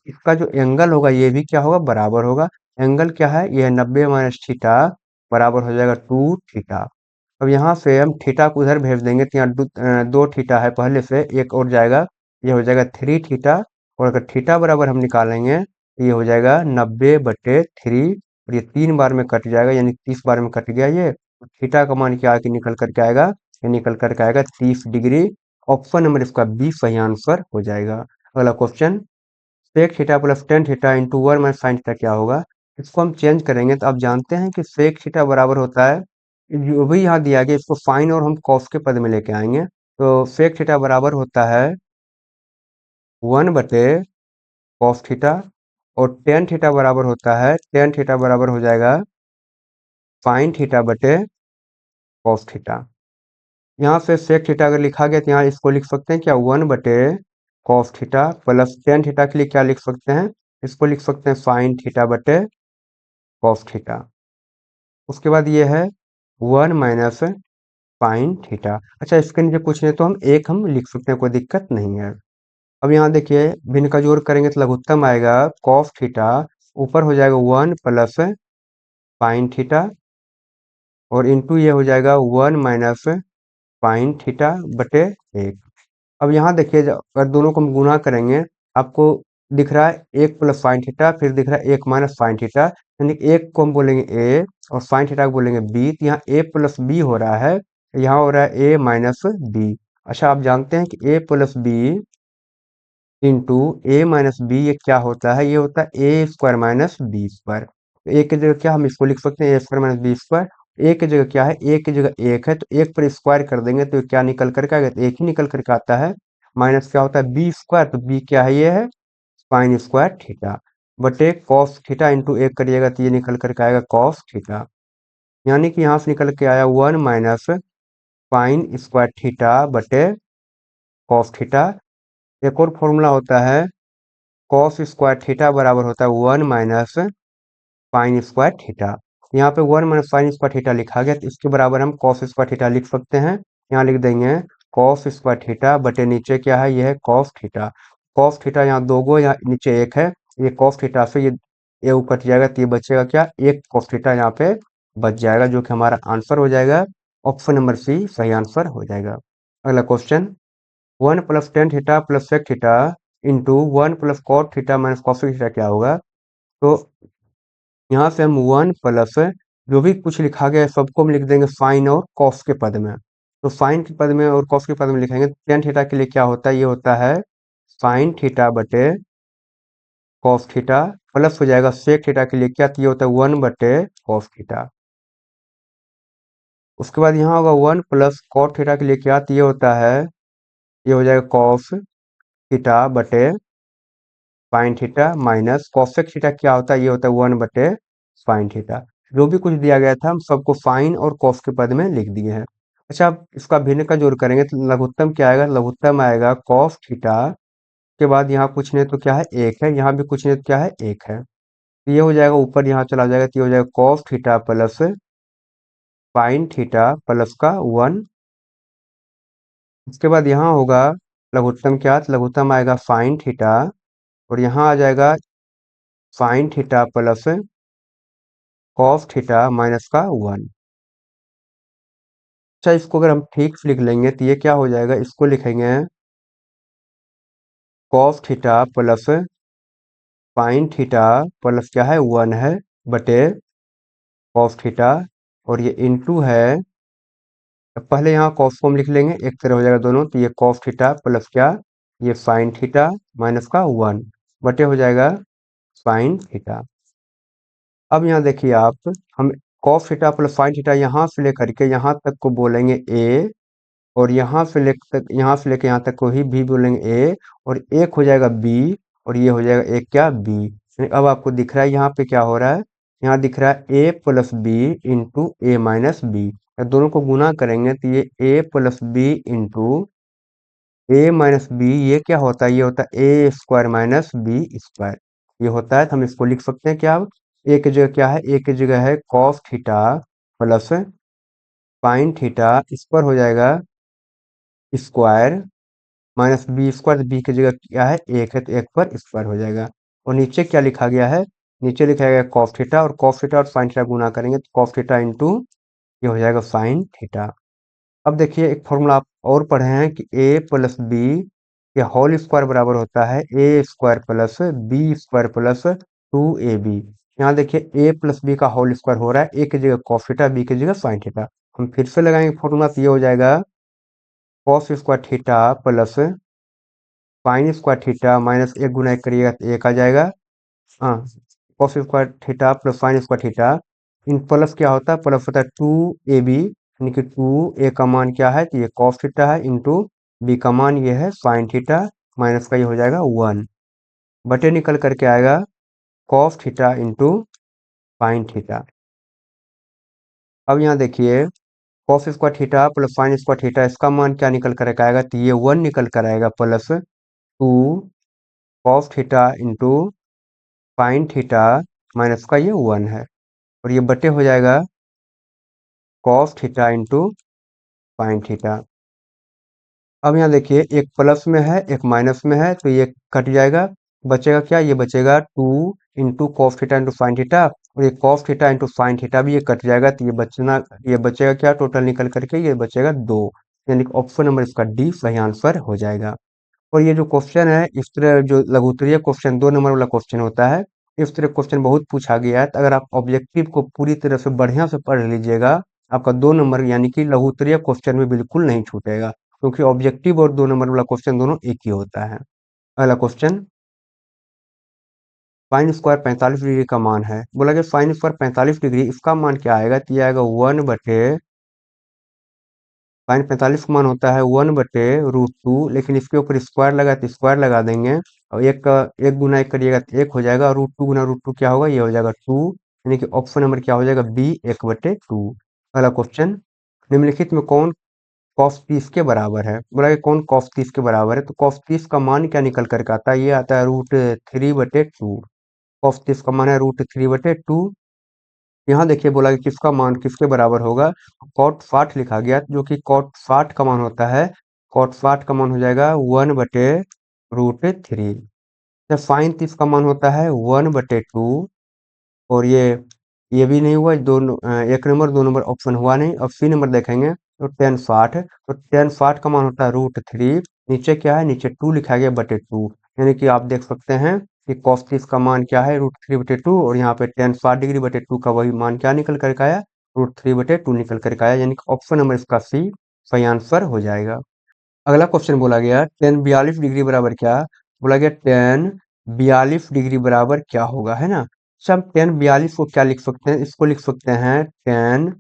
इसका जो एंगल होगा ये भी क्या होगा, बराबर होगा। एंगल क्या है, ये है 90 - थीटा बराबर हो जाएगा 2 थीटा। अब यहाँ से हम थीटा को उधर भेज देंगे तो यहाँ 2 थीटा है पहले से, एक और जाएगा, ये हो जाएगा 3 थीटा। और अगर थीटा बराबर हम निकालेंगे तो ये हो जाएगा 90/3, और ये 3 बार में कट जाएगा, यानी 30 बार में कट गया ये। थीटा का मान क्या आके निकल करके आएगा, ये निकल करके आएगा 30 डिग्री। ऑप्शन नंबर इसका बी सही आंसर हो जाएगा। अगला question, sec theta plus tan theta into 1 - sine theta क्या होगा। इसको हम चेंज करेंगे तो आप जानते हैं कि सेक थीटा बराबर होता है, जो भी यहाँ दिया गया इसको साइन और हम कॉस के पद में लेके आएंगे। तो सेक थीटा बराबर होता है 1/cos थीटा, और टेन थीटा बराबर होता है, टेन थीटा बराबर हो जाएगा साइन थीटा बटे कॉस थीटा। यहाँ से सेक थीटा अगर लिखा गया तो यहाँ इसको लिख सकते हैं क्या, 1/cos theta plus tan theta के लिए क्या लिख सकते हैं, इसको लिख सकते हैं साइन थीटा बटे कॉस थीटा। उसके बाद ये है 1 - साइन थीटा। अच्छा, इसके नीचे कुछ नहीं तो हम एक हम लिख सकते हैं, कोई दिक्कत नहीं है। अब यहाँ देखिए, भिन्न का जोड़ करेंगे तो लघुत्तम आएगा कॉस थीटा, ऊपर हो जाएगा 1 + साइन थीटा, और इंटू ये हो जाएगा 1 - साइन थीटा बटे 1। अब यहाँ देखिए, अगर दोनों को हम गुना करेंगे, आपको दिख रहा है 1 + साइन थीटा, फिर दिख रहा है 1 - साइन थीटा, यानी एक को हम बोलेंगे ए और साइन थीटा को बोलेंगे बी। तो यहाँ ए प्लस बी हो रहा है, यहाँ हो रहा है ए माइनस बी। अच्छा, आप जानते हैं कि A plus B into A minus B ये क्या होता है, ये होता है A square minus B square. तो ए की जगह क्या हम इसको लिख सकते हैं, ए स्क्वायर माइनस बी स्क्वायर। ए की जगह क्या है, ए की जगह एक है, तो एक पर स्क्वायर कर देंगे तो क्या निकल करके आएगा, तो एक ही निकल करके आता है। माइनस क्या होता है, बी स्क्वायर, तो बी क्या है, ये है साइन स्क्वायर थीटा बटे कॉस थीटा, इंटू एक करिएगा तो ये निकल करके आएगा कॉस थीटा। यानी कि यहाँ से निकल के आया 1 - साइन स्क्वायर थीटा बटे कॉस थीटा। एक और फॉर्मूला होता है, कॉस स्क्वायर थीटा बराबर होता है 1 - साइन स्क्वायर थीटा। यहाँ पे 1 - साइन स्क्वायर थीटा लिखा गया, तो इसके बराबर हम कॉस स्क्वायर थीटा लिख सकते हैं। यहाँ लिख देंगे कॉस स्क्वायर थीटा बटे नीचे क्या है, यह है कॉस थीटा। कॉस थीटा यहाँ दो गो, यहाँ नीचे एक है, ये कॉस थीटा से ये कट जाएगा तो ये बचेगा क्या, एक कॉस थीटा यहाँ पे बच जाएगा, जो कि हमारा आंसर हो जाएगा। ऑप्शन नंबर सी सही आंसर हो जाएगा। अगला question, 1 + tan theta plus sec theta into 1 + cot theta minus cos theta क्या होगा। तो यहाँ से हम 1 प्लस जो भी कुछ लिखा गया है सबको हम लिख देंगे साइन और कॉस के पद में। तो साइन के पद में और कॉस के पद में लिखेंगे, टेन थीटा के लिए क्या होता है, ये होता है साइन थीटा बटे कॉस थीटा, प्लस हो जाएगा सेक थीटा के लिए क्या, तो ये होता है 1/cos थीटा। उसके बाद यहाँ होगा 1 + cot थीटा के लिए क्या, तो ये होता है, ये हो जाएगा कॉस थीटा बटे sine theta minus cosec theta क्या होता है, ये होता है 1/साइन थीटा। जो भी कुछ दिया गया था हम सबको साइन और कॉस के पद में लिख दिए हैं। अच्छा, अब इसका भिन्न का जोड़ करेंगे तो लघुत्तम क्या आएगा, लघुत्तम आएगा कॉस थीटा के बाद यहाँ कुछ नहीं तो क्या है, एक है, यहाँ भी कुछ नहीं तो क्या है, एक है। तो ये हो जाएगा ऊपर, यहाँ चला जाएगा तो ये हो जाएगा cos theta plus sine theta plus का 1। उसके बाद यहाँ होगा लघुत्तम क्या, तो लघुत्तम आएगा साइन थीटा, और यहाँ आ जाएगा sine theta plus cos theta minus का 1। अच्छा, इसको अगर हम ठीक से लिख लेंगे तो ये क्या हो जाएगा, इसको लिखेंगे cos theta plus sine theta plus क्या है, 1 है, बटे कॉस थीटा, और ये इनटू है, पहले यहाँ कॉस को हम लिख लेंगे, एक तरह हो जाएगा दोनों, तो ये कॉस थीटा प्लस क्या, ये साइन थीटा माइनस का 1 बटे हो जाएगा साइन थीटा। अब यहाँ देखिए आप, हम cos theta plus sine theta यहाँ से लेकर के यहाँ तक को बोलेंगे ए, और यहाँ से लेकर यहाँ तक को ही बी बोलेंगे ए, और एक हो जाएगा बी, और ये हो जाएगा एक क्या बी। अब आपको दिख रहा है यहाँ पे क्या हो रहा है, यहाँ दिख रहा है ए प्लस बी इंटू ए माइनस बी, दोनों को गुना करेंगे तो ये ए प्लस बी इंटू ए माइनस बी, ये क्या होता है, ये होता है A square minus B square, ये होता है। तो हम इसको लिख सकते हैं क्या, अब ए की जगह क्या है, ए की जगह है cos theta plus sine theta, इस पर हो जाएगा square minus B square, B की जगह क्या है एक है, तो एक पर स्क्वायर हो जाएगा। और नीचे क्या लिखा गया है, नीचे लिखा गया कॉस थीटा, और कॉस थीटा और साइन थीटा गुना करेंगे तो कॉस थीटा इंटू ये हो जाएगा साइन थीटा। अब देखिए एक फॉर्मूला आप और पढ़े हैं कि ए प्लस बी के होल स्क्वायर बराबर होता है A square plus B square plus 2ab। यहाँ देखिए ए प्लस बी का होल स्क्वायर हो रहा है, ए की जगह कॉस थीटा, बी की जगह साइन थीटा, हम फिर से लगाएंगे फॉर्मूला, तो ये हो जाएगा cos square theta plus sine square theta माइनस एक गुना एक करिएगा तो एक आ जाएगा, हाँ, cos square theta plus sine square theta, इन प्लस क्या होता है, प्लस होता है 2ab, यानी कि 2a का मान क्या है, तो ये कॉस थीटा है, इंटू बी का मान ये है साइन थीटा, माइनस का ये हो जाएगा 1 बटे निकल करके आएगा cos theta into sine theta. अब यहाँ देखिए cos square theta plus sine square theta, इसका मान क्या निकल कर आएगा, तो ये 1 निकल कर आएगा, plus 2 cos theta into sine theta minus का ये 1 है, और ये बटे हो जाएगा cos theta into sine theta. अब यहाँ देखिए एक प्लस में है एक माइनस में है, तो ये कट जाएगा, बचेगा क्या, ये बचेगा 2 into cos theta into sine theta, और ये cos theta into sine theta भी ये कट जाएगा, तो ये बचेगा क्या, टोटल निकल करके ये बचेगा 2, यानी कि ऑप्शन नंबर इसका डी सही आंसर हो जाएगा। और ये जो क्वेश्चन है, इस तरह जो लघुत्तरीय क्वेश्चन 2 नंबर वाला क्वेश्चन होता है, इस तरह क्वेश्चन बहुत पूछा गया है, तो अगर आप ऑब्जेक्टिव को पूरी तरह से बढ़िया से पढ़ लीजिएगा, आपका 2 नंबर यानी कि लघुत्तरीय क्वेश्चन में बिल्कुल नहीं छूटेगा, क्योंकि ऑब्जेक्टिव और 2 नंबर वाला क्वेश्चन दोनों एक ही होता है। अगला क्वेश्चन, साइन स्क्वायर 45 डिग्री का मान है, बोला कि साइन स्क्वायर 45 डिग्री, इसका मान क्या आएगा, तो ये आएगा 1 बटे साइन 45 का मान होता है 1 बटे √2, लेकिन इसके ऊपर स्क्वायर लगा तो स्क्वायर लगा देंगे, और एक गुना एक करिएगा तो एक हो जाएगा, √2 गुना √2 क्या होगा, ये हो जाएगा 2, यानी कि ऑप्शन नंबर क्या हो जाएगा, बी 1/2। अगला क्वेश्चन, निम्नलिखित में कौन कॉस 30 के बराबर है, बोला कि कौन कॉस 30 के बराबर है, तो कॉस 30 का मान क्या निकल करके आता है, ये आता है √3/2, कॉस 30 का मान है √3/2। यहाँ देखिए बोला कि किसका मान किसके बराबर होगा, कॉट 60 लिखा गया, जो कि कॉट 60 का मान होता है, कॉट 60 का मान हो जाएगा 1/√3। जब साइन 30 का मान होता है 1/2, और ये भी नहीं हुआ, 1 नंबर 2 नंबर ऑप्शन हुआ नहीं। अब सी नंबर देखेंगे तो tan 60 का मान होता है √3, नीचे क्या है, नीचे 2 लिखा गया बटे 2, यानी कि आप देख सकते हैं कि cos 30 का मान क्या है, √3/2, और यहाँ पे tan 60 डिग्री/2 का वही मान क्या निकल करके आया, √3/2 निकल करके आया, यानी कि ऑप्शन नंबर इसका सी सही आंसर हो जाएगा। अगला क्वेश्चन बोला गया tan 42 डिग्री बराबर क्या, बोला गया tan 42 डिग्री बराबर क्या होगा, है ना। अच्छा, हम tan 42 को क्या लिख सकते हैं, इसको लिख सकते हैं tan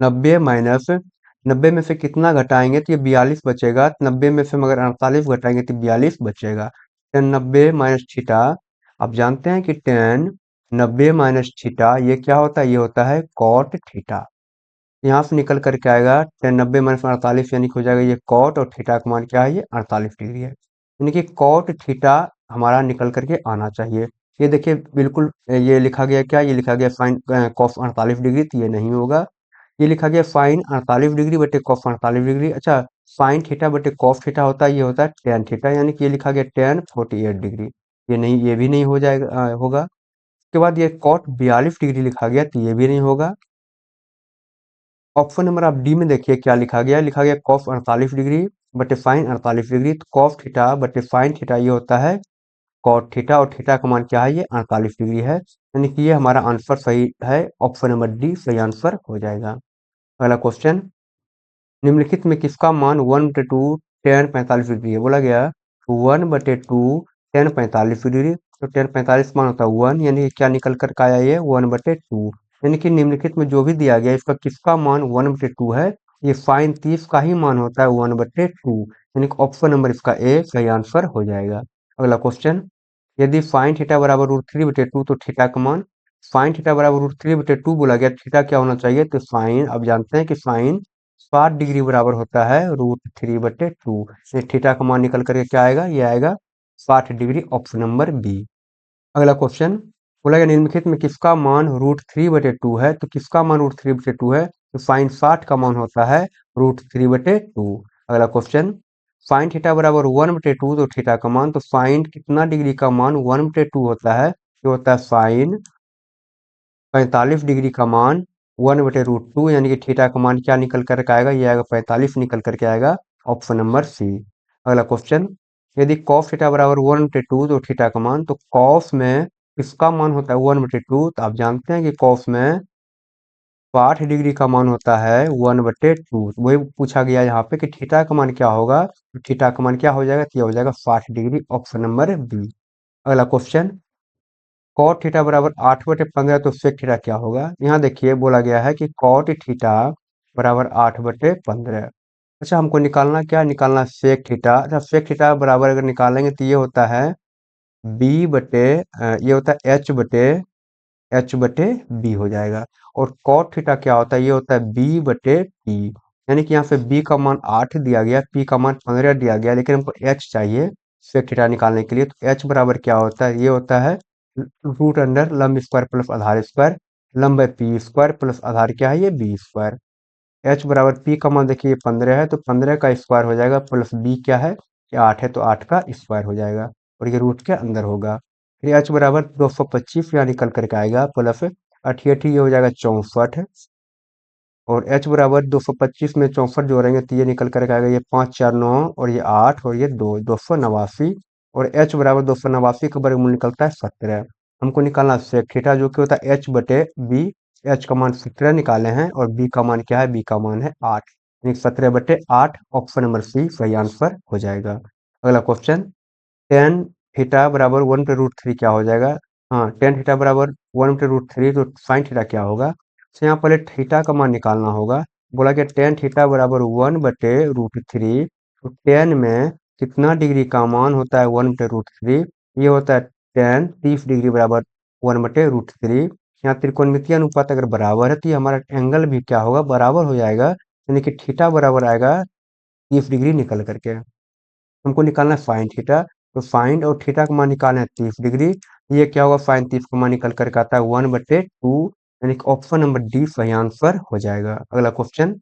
90 माइनस 90 में से कितना घटाएंगे तो ये 42 बचेगा, 90 में से मगर 48 घटाएंगे तो 42 बचेगा, tan 90 माइनस थीटा। आप जानते हैं कि tan 90 माइनस थीटा ये क्या होता है, ये होता है कॉट थीटा। यहाँ से निकल करके आएगा tan 90 माइनस 48, यानी कि हो जाएगा ये कॉट, और थीटा का मान क्या है, ये 48 डिग्री है, यानी कि कॉट थीटा हमारा निकल करके आना चाहिए। ये देखिए बिल्कुल ये लिखा गया क्या, ये लिखा गया साइन कॉस 48 डिग्री, तो ये नहीं होगा। ये लिखा गया साइन 48 डिग्री बटे कॉस 48 डिग्री, अच्छा साइन थीटा बटे कॉस थीटा होता है, ये होता है tan थीटा, यानी कि ये लिखा गया tan 48 डिग्री, ये नहीं, ये भी नहीं हो जाएगा, होगा। उसके बाद ये कॉट 42 डिग्री लिखा गया, तो ये भी नहीं होगा। ऑप्शन नंबर आप डी में देखिए क्या लिखा गया कॉस 48 डिग्री बटे साइन 48 डिग्री, तो कॉस थीटा बटे साइन थीटा ये होता है कॉट थीटा, और थीटा का मान क्या है, ये 48 डिग्री है, यानी कि ये हमारा आंसर सही है, ऑप्शन नंबर डी सही आंसर हो जाएगा। अगला क्वेश्चन, निम्नलिखित में किसका मान 1/2 tan 45 डिग्री है? बोला गया 1/2 tan 45 डिग्री, तो tan 45 मान होता है 1, यानी कि क्या निकल कर का आया ये 1/2, यानी कि निम्नलिखित में जो भी दिया गया इसका किसका मान 1/2 है, ये साइन 30 का ही मान होता है 1/2, यानी कि ऑप्शन नंबर इसका ए सही आंसर हो जाएगा। अगला क्वेश्चन, यदि साइन थीटा बराबर √3/2 तो थीटा का मान, साइन थीटा बराबर √3/2 बोला गया, थीटा क्या होना चाहिए, तो साइन, अब जानते हैं कि साइन 60 डिग्री बराबर होता है √3/2, ये थीटा का मान निकल करके क्या आएगा, ये आएगा 60 डिग्री, ऑप्शन नंबर बी। अगला क्वेश्चन, बोला गया निम्नलिखित में किसका मान √3/2 है, तो किसका मान √3/2 है, तो साइन 60 का मान होता है √3/2। अगला क्वेश्चन, साइन थीटा बराबर 1/2 तो थीटा का मान, तो साइन कितना डिग्री का मान 1/2 होता है, ये होता है साइन 45 डिग्री का मान 1/√2, यानी कि थीटा का मान क्या निकल कर आएगा, ये आएगा 45 निकल करके आएगा, ऑप्शन नंबर सी। अगला क्वेश्चन, यदि कॉस थीटा बराबर 1/2 तो थीटा का मान, तो कॉस में किसका मान होता है 1/2, तो आप जानते हैं कि कॉस में 60 डिग्री का मान होता है 1/2, वही पूछा गया यहाँ पे कि थीटा का मान क्या होगा, तो थीटा का मान क्या हो जाएगा, तो ये हो जाएगा 60 डिग्री, ऑप्शन नंबर बी। अगला क्वेश्चन, कॉट थीटा बराबर 8/15 तो सेक थीटा क्या होगा, यहाँ देखिए बोला गया है कि कॉट थीटा बराबर 8/15। अच्छा, हमको निकालना क्या, निकालना सेक थीटा। अच्छा, सेक थीटा बराबर अगर निकालेंगे तो ये होता है ये होता है H/बटे बी हो जाएगा, और कॉट थीटा क्या होता है, ये होता है B/P, यानी कि यहाँ पे B का मान 8 दिया गया, P का मान 15 दिया गया, लेकिन हमको H चाहिए सेक थीटा निकालने के लिए, तो H बराबर क्या होता है, ये होता है रूट अंडर लंब स्क्वायर प्लस आधार स्क्वायर, लंब है पी स्क्वायर प्लस आधार क्या है, ये बी स्क्वायर। एच बराबर पी का मान देखिए 15 है, तो 15 का स्क्वायर हो जाएगा, प्लस बी क्या है, ये 8 है, तो 8 का स्क्वायर हो जाएगा, और ये रूट के अंदर होगा। फिर एच बराबर 225 यहाँ निकल करके आएगा, प्लस 88 ये हो जाएगा 64, और h बराबर 225 में 64 जोड़ेंगे तो ये निकल कर आएगा, ये 5 4 9 और ये 8 और ये 289, और h बराबर 289 का वर्गमूल निकलता है 17। हमको निकालना सेक थीटा जो कि होता है h/b, h का मान 17 निकाले हैं, और b का मान क्या है, b का मान है 8, यानी 17/8, ऑप्शन नंबर सी सही आंसर हो जाएगा। अगला क्वेश्चन, टेन थीटा बराबर 1/√3 क्या हो जाएगा, हाँ टेन थीटा बराबर 1/√3 तो साइन थीटा क्या होगा, तो यहाँ पहले थीटा का मान निकालना होगा। बोला कि टेन थीटा बराबर 1/√3, तो टेन में कितना डिग्री का मान होता है 1/√3, ये होता है टेन 30 डिग्री बराबर 1/√3। यहाँ त्रिकोणमितीय अनुपात अगर बराबर है तो ये हमारा एंगल भी क्या होगा, बराबर हो जाएगा, यानी कि थीटा बराबर आएगा 30 डिग्री निकल करके। हमको निकालना है साइन थीटा, तो साइन और थीटा का मान निकालना है 30 डिग्री, ये क्या होगा, साइन 30 का मान निकल करके आता है 1/2, यानी कि ऑप्शन नंबर डी सही आंसर हो जाएगा। अगला क्वेश्चन,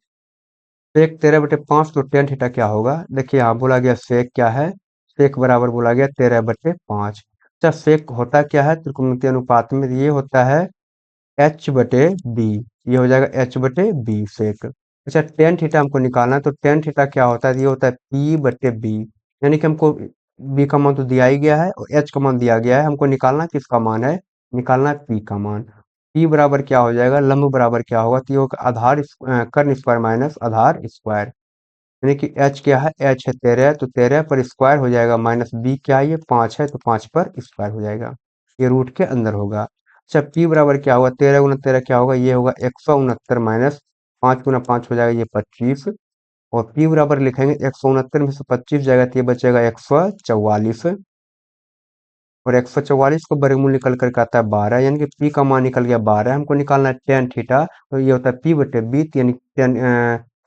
सेक 13/5 तो टेन थीटा क्या होगा, देखिए यहाँ बोला गया सेक क्या है, सेक बराबर बोला गया 13/5। अच्छा, सेक होता क्या है त्रिकोणमितीय अनुपात में, ये होता है H/b, ये हो जाएगा H/b सेक। अच्छा, टेन थीटा हमको निकालना है, तो टेन थीटा क्या होता है, ये होता है P/b, यानी कि हमको b का मान तो दिया ही गया है और h का मान दिया गया है, हमको निकालना किसका मान है, निकालना है p का मान। p बराबर क्या हो जाएगा, लंब बराबर क्या होगा, तो ये होगा कर्ण स्क्वायर माइनस आधार स्क्वायर, यानी कि h क्या है, h है 13, तो 13 पर स्क्वायर हो जाएगा, माइनस b क्या है, ये 5 है, तो 5 पर स्क्वायर हो जाएगा, ये रूट के अंदर होगा। अच्छा, p बराबर क्या होगा, 13 × 13 क्या होगा, ये होगा 169 माइनस 5 × 5 हो जाएगा ये 25, और p बराबर लिखेंगे 169 में से 25 जाएगा तो ये बचेगा 144, और 144 को वर्गमूल निकल करके आता है 12, यानी कि p का मान निकल गया 12। हमको निकालना है टेन थीटा, तो ये होता है P/b, यानी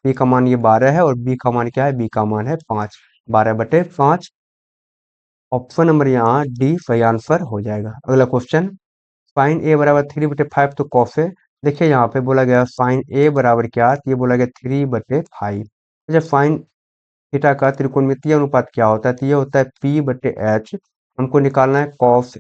p का मान ये 12 है, और b का मान क्या है, b का मान है 5, 12/5, ऑप्शन नंबर यहाँ डी सही आंसर हो जाएगा। अगला क्वेश्चन, साइन ए बराबर 3/5 तो कॉस ए, देखिए यहाँ पे बोला गया साइन ए बराबर क्या, तो ये बोला गया 3/5। अच्छा, साइन थीटा का त्रिकोणमितीय अनुपात क्या होता है, तो ये होता है P/H। हमको निकालना है कॉस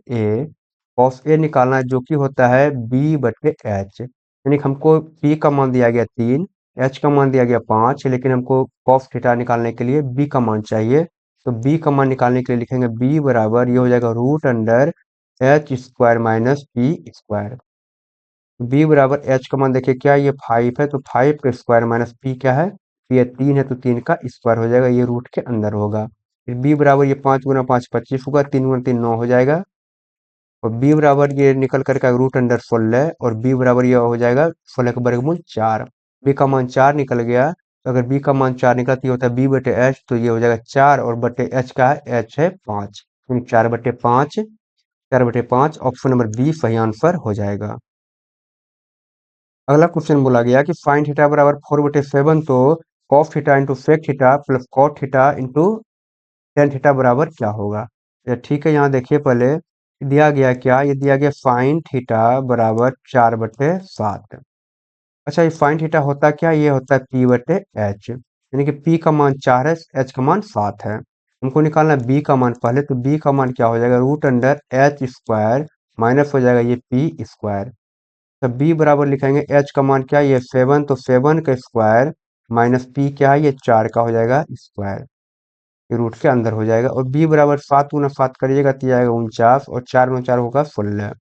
ए निकालना है, जो कि होता है B/H, यानी कि हमको P का मान दिया गया 3, H का मान दिया गया 5, लेकिन हमको कॉस थीटा निकालने के लिए B का मान चाहिए, तो b का मान निकालने के लिए लिखेंगे b बराबर ये हो जाएगा root under H square minus P square. b बराबर h का मान देखिए क्या ये 5 है, तो 5 का स्क्वायर माइनस p क्या है, ये 3 है तो 3 का स्क्वायर हो जाएगा, ये रूट के अंदर होगा। फिर b बराबर ये 5 गुना 5 25 होगा, 3 गुना 3 9 हो जाएगा। और b बराबर ये निकल करके रूट अंडर 16 और b बराबर ये हो जाएगा 16 का वर्गमूल 4। b का मान 4 निकल गया, तो अगर b का मान 4 निकला तो ये होता है b बटे h, तो ये हो जाएगा 4 और बटे h का है h है 5, 4/5, 4/5 ऑप्शन नंबर बी सही आंसर हो जाएगा। अगला क्वेश्चन बोला गया कि फाइन थीटा बराबर 4/7, तो cos theta into sec theta plus cot theta into tan theta बराबर क्या होगा। ये ठीक है, यहाँ देखिए पहले दिया गया क्या, ये दिया गया फाइन थीटा बराबर 4/7। अच्छा, ये फाइन थीटा होता क्या, ये होता है p बटे एच, यानी कि p का मान 4 है, h का मान 7 है। हमको निकालना है b का मान पहले, तो b का मान क्या हो जाएगा root under H square minus हो जाएगा ये p स्क्वायर। तो b बराबर लिखेंगे h का मान क्या है ये 7, तो 7 का स्क्वायर माइनस p क्या है ये 4 का हो जाएगा स्क्वायर, ये रूट के अंदर हो जाएगा। और b बराबर 7 गुना 7 करिएगा तो ये आएगा 49 और 4 गुना 4 होगा 16।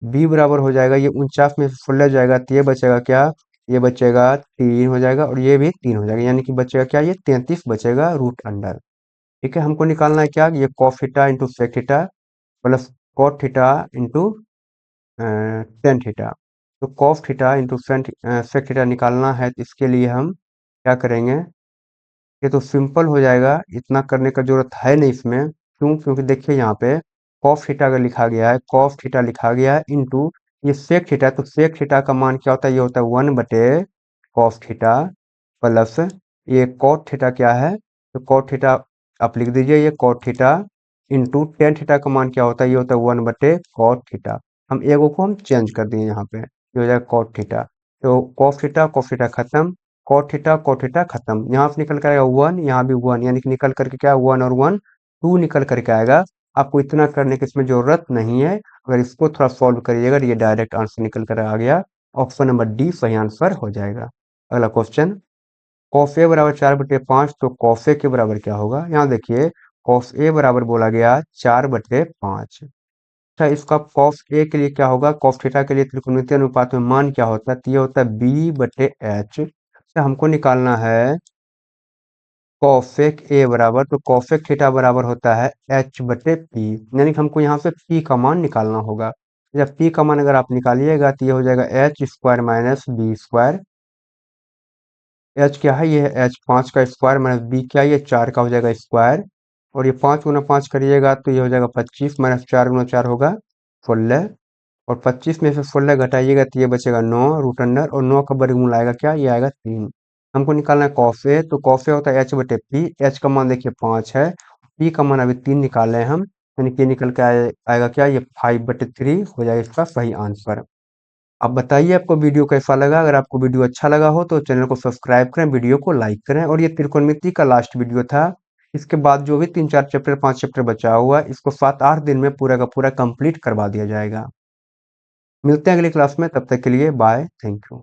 b बराबर हो जाएगा ये 49 में से 16 जाएगा तो ये बचेगा क्या, ये बचेगा 3 हो जाएगा और ये भी 3 हो जाएगा, यानी कि बचेगा क्या ये 33 बचेगा रूट अंडर। ठीक है, हमको निकालना है क्या, ये cos theta into sec theta plus cot theta into tan theta. तो cos theta into sec theta निकालना है, तो इसके लिए हम क्या करेंगे, ये तो सिंपल हो जाएगा, इतना करने का जरूरत है नहीं इसमें। क्यों, क्योंकि देखिए यहाँ पे कॉस थीटा अगर लिखा गया है, कॉस थीटा लिखा गया है इंटू ये सेक थीटा, तो सेक थीटा का मान क्या होता है, ये होता है 1 बटे कॉस थीटा प्लस ये कॉट थीटा क्या है, तो कॉट थीटा आप लिख दीजिए ये cot theta into tan theta का मान क्या होता है, ये होता है 1/कॉट थीटा। हम एगो को हम चेंज कर दिए यहाँ पे, ये हो जाएगा कॉट थीटा। तो कॉस थीटा खत्म, कॉट थीटा खत्म, यहाँ से निकल कर आएगा 1, यहाँ भी 1, यानी कि निकल करके क्या 1 और 1 2 निकल करके आएगा। आपको इतना करने की इसमें जरूरत नहीं है, अगर इसको थोड़ा सॉल्व करिएगा ये डायरेक्ट आंसर निकल कर आ गया, ऑप्शन नंबर डी सही आंसर हो जाएगा। अगला क्वेश्चन, कॉस ए बराबर 4/5, तो कॉस ए के बराबर क्या होगा, यहाँ देखिए कॉस ए बराबर बोला गया 4/5। अच्छा, इसका कॉस ए के लिए क्या होगा, कॉस थीटा के लिए त्रिकोणमितीय अनुपात में मान क्या होता है, तो ये होता है b/h। अच्छा, हमको निकालना है कॉसेक ए बराबर, तो कॉसेक थीटा बराबर होता है h/p, यानी कि हमको यहाँ से p का मान निकालना होगा। जब p का मान अगर आप निकालिएगा तो ये हो जाएगा h square minus B square. h क्या है, ये है h 5 का स्क्वायर माइनस b क्या है, ये 4 का हो जाएगा स्क्वायर। और ये 5 गुना 5 करिएगा तो ये हो जाएगा 25 माइनस 4 गुना 4 होगा 16। और 25 में से 16 घटाइएगा तो ये बचेगा 9 रूट अंडर, और 9 का वर्गमूल आएगा क्या, ये आएगा 3। हमको निकालना है कॉस ए, तो कॉस ए होता है h/p, h का मान देखिए 5 है, p का मान अभी 3 निकाले हैं हम, यानी कि निकल के आएगा क्या, ये 5/3 हो जाएगा इसका सही आंसर। आप बताइए आपको वीडियो कैसा लगा, अगर आपको वीडियो अच्छा लगा हो तो चैनल को सब्सक्राइब करें, वीडियो को लाइक करें। और ये त्रिकोणमिति का लास्ट वीडियो था, इसके बाद जो भी 3 4 चैप्टर 5 चैप्टर बचा हुआ है इसको 7 8 दिन में पूरा का पूरा कंप्लीट करवा दिया जाएगा। मिलते हैं अगली क्लास में, तब तक के लिए बाय, थैंक यू।